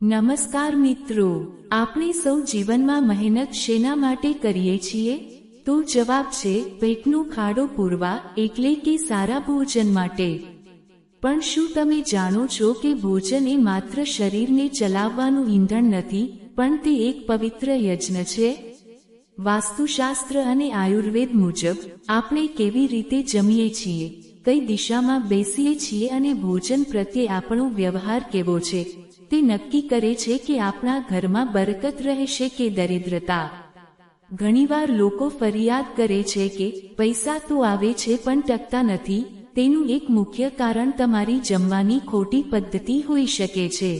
નમસ્કાર મિત્રો, આપણે સૌ જીવનમાં મહેનત શેના માટે કરીએ છીએ? તો જવાબ છે પેટનો ખાડો પૂરવા, એટલે કે સારા ભોજન માટે। પણ શું તમે જાણો છો કે ભોજન એ માત્ર શરીરને ચલાવવાનું ઈંધણ નથી, પણ તે એક પવિત્ર યજ્ઞ છે? વાસ્તુશાસ્ત્ર અને આયુર્વેદ મુજબ આપણે કેવી રીતે જમીએ છીએ, કઈ દિશામાં બેસીએ છીએ અને ભોજન પ્રત્યે આપણો વ્યવહાર કેવો છે, તે નક્કી કરે છે કે આપણા ઘરમાં બરકત રહેશે કે દરિદ્રતા। ઘણીવાર લોકો ફરિયાદ કરે છે કે પૈસા તો આવે છે પણ ટકતા નથી। તેનું એક મુખ્ય કારણ તમારી જમવાની ખોટી પદ્ધતિ હોઈ શકે છે।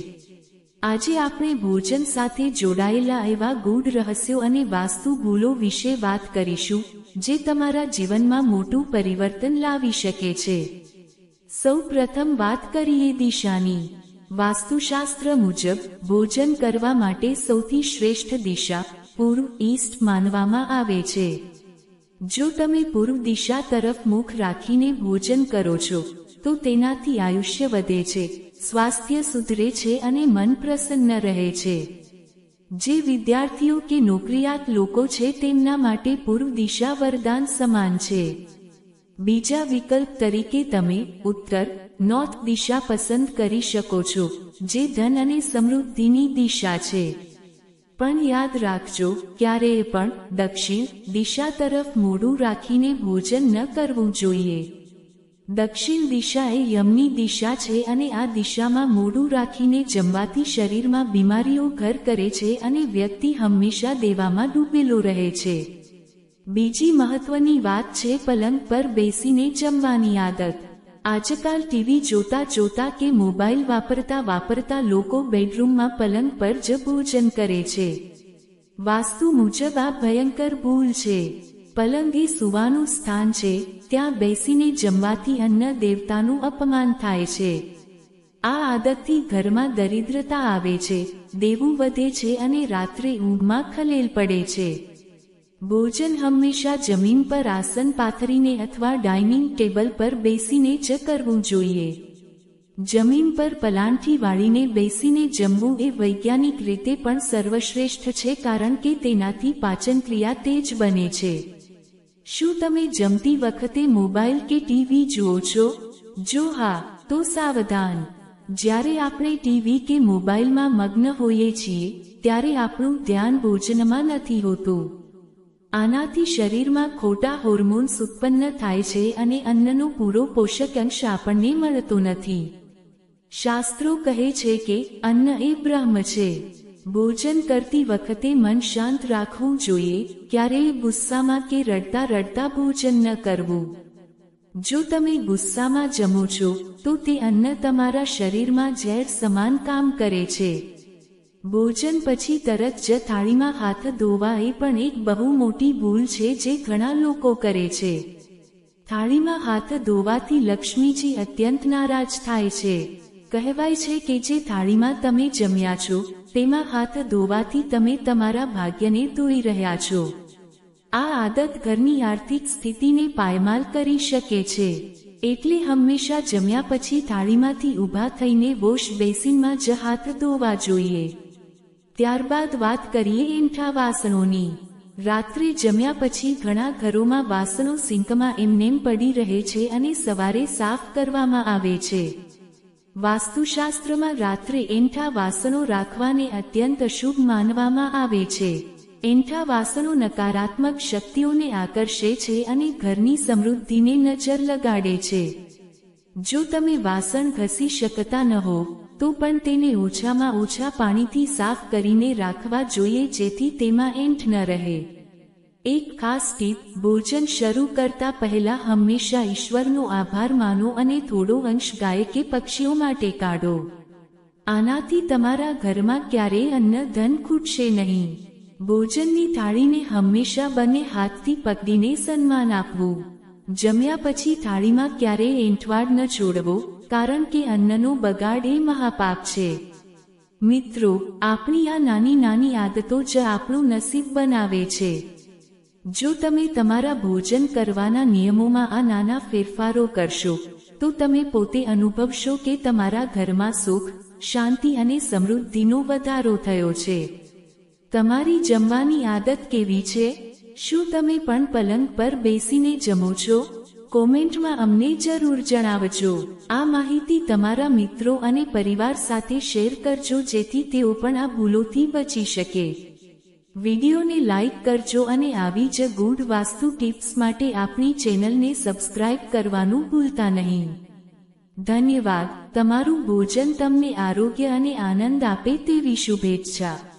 આજે આપણે ભોજન સાથે જોડાયેલા એવા ગૂઢ રહસ્યો અને વાસ્તુ ભૂલો વિશે વાત કરીશું, જે તમારા જીવનમાં મોટું પરિવર્તન લાવી શકે છે। સૌ પ્રથમ વાત કરીએ દિશાની। વાસ્તુશાસ્ત્ર મુજબ ભોજન કરવા માટે સૌથી શ્રેષ્ઠ દિશા પૂર્વ ઈસ્ટ માનવામાં આવે છે। જો તમે પૂર્વ દિશા તરફ મુખ રાખીને ભોજન કરો છો, તો તેનાથી આયુષ્ય વધે છે, સ્વાસ્થ્ય સુધરે છે અને મન પ્રસન્ન રહે છે। જે વિદ્યાર્થીઓ કે નોકરિયાત લોકો છે તેમના માટે પૂર્વ દિશા વરદાન સમાન છે। બીજા વિકલ્પ તરીકે તમે ઉત્તર નોર્થ દિશા પસંદ કરી શકો છો, જે ધન અને સમૃદ્ધિની દિશા છે। પણ યાદ રાખજો, ક્યારેય પણ દક્ષિણ દિશા તરફ મોઢું રાખીને ભોજન ન કરવું જોઈએ। દક્ષિણ દિશા એ યમની દિશા છે અને આ દિશામાં મોઢું રાખીને જમવાથી શરીરમાં બીમારીઓ ઘર કરે છે અને વ્યક્તિ હંમેશા દેવામાં ડૂબેલો રહે છે। બીજી મહત્વની વાત છે પલંગ પર બેસીને જમવાની આદત। આજકાલ ટીવી જોતા જોતા કે મોબાઈલ વાપરતા વાપરતા લોકો બેડરૂમમાં પલંગ પર જ ભોજન કરે છે। વાસ્તુ મુજબ આ ભયંકર ભૂલ છે। પલંગ એ સૂવાનું સ્થાન છે, ત્યાં બેસીને જમવાથી અન્ન દેવતાનું અપમાન થાય છે। આ આદતથી ઘરમાં દરિદ્રતા આવે છે, દેવું વધે છે અને રાત્રે ઊંઘમાં ખલેલ પડે છે। ભોજન હંમેશા જમીન પર આસન પાથરીને અથવા ડાઇનિંગ ટેબલ પર બેસીને જ કરવું જોઈએ। જમીન પર પલાંઠી વાળીને બેસીને જમવું એ વૈજ્ઞાનિક રીતે પણ સર્વશ્રેષ્ઠ છે, કારણ કે તેનાથી પાચનક્રિયા તેજ બને છે। શું તમે જમતી વખતે મોબાઈલ કે ટીવી જુઓ છો? જો હા, તો સાવધાન। જ્યારે આપણે ટીવી કે મોબાઈલમાં મગ્ન હોઈએ છીએ, ત્યારે આપણું ધ્યાન ભોજનમાં નથી હોતું। આનાથી શરીરમાં ખોટા હોર્મોન્સ ઉત્પન્ન થાય છે અને અન્નનો પૂરો પોષક અંશ આપણને મળતો નથી। શાસ્ત્રો કહે છે કે અન્ન એ બ્રહ્મ છે। ભોજન કરતી વખતે મન શાંત રાખવું જોઈએ, ક્યારેય ગુસ્સામાં કે રડતા રડતા ભોજન ન કરવું। જો તમે ગુસ્સામાં જમો છો, તો તે અન્ન તમારા શરીરમાં ઝેર સમાન કામ કરે છે। ભોજન પછી તરત જ થાળીમાં હાથ ધોવા એ પણ એક બહુ મોટી ભૂલ છે જે ઘણા લોકો કરે છે। થાળીમાં હાથ ધોવાથી લક્ષ્મીજી અત્યંત નારાજ થાય છે। કહેવાય છે કે જે થાળીમાં તમે જમ્યા છો, તેમાં હાથ ધોવાથી તમે તમારા ભાગ્યને ધોઈ રહ્યા છો। આ આદત ઘરની આર્થિક સ્થિતિને પાયમાલ કરી શકે છે। એટલે હંમેશા જમ્યા પછી થાળીમાંથી ઊભા થઈને વોશ બેસિનમાં જ હાથ ધોવા જોઈએ। ત્યારબાદ વાત કરીએ એંઠા વાસણોની। રાત્રે જમ્યા પછી ઘણા ઘરોમાં વાસણો સિંકમાં એમનેમ પડી રહે છે અને સવારે સાફ કરવામાં આવે છે। વાસ્તુશાસ્ત્રમાં રાત્રે એંઠા વાસણો રાખવાને અત્યંત અશુભ માનવામાં આવે છે। એંઠા વાસણો નકારાત્મક શક્તિઓને આકર્ષે છે અને ઘરની સમૃદ્ધિને નજર લગાડે છે। જો તમે વાસણ ઘસી શકતા ન હો, તો પણ તેને ઓછામાં ઓછા પાણીથી સાફ કરીને રાખવા જોઈએ, જેથી તેમાં એંઠ ન રહે। એક ખાસ ટીપ: ભોજન શરૂ કરતા પહેલા હંમેશા ઈશ્વરનો આભાર માનો અને થોડો અંશ ગાય કે પક્ષીઓ માટે કાઢો। આનાથી તમારા ઘરમાં ક્યારેય અન્ન ધન ખૂટશે નહીં। ભોજનની થાળીને હંમેશા બંને હાથથી પકડીને સન્માન આપવું। જમ્યા પછી થાળીમાં ક્યારેય એંઠવાડ ન છોડવો, કારણ કે અન્નનો બગાડ એ મહાપાપ છે। મિત્રો, આપણી આ નાની નાની આદતો જ આપણું નસીબ બનાવે છે। જો તમે તમારા ભોજન કરવાના નિયમોમાં આ નાના ફેરફારો કરશો, તો તમે પોતે અનુભવશો કે તમારા ઘરમાં સુખ, શાંતિ અને સમૃદ્ધિનો વધારો થયો છે. તમારી જમવાની આદત કેવી છે? શું તમે પણ પલંગ પર બેસીને જમો છો? કોમેન્ટમાં અમને જરૂર જણાવજો. આ માહિતી તમારા મિત્રો અને પરિવાર સાથે શેર કરજો જેથી તેઓ પણ આ ભૂલોથી બચી શકે. વિડીયોને લાઇક કરજો અને આવી જ ગુડ વાસ્તુ ટિપ્સ માટે આપણી ચેનલને સબસ્ક્રાઇબ કરવાનું ભૂલતા નહીં. ધન્યવાદ. તમારું ભોજન તમને આરોગ્ય અને આનંદ આપે તેવી શુભેચ્છા.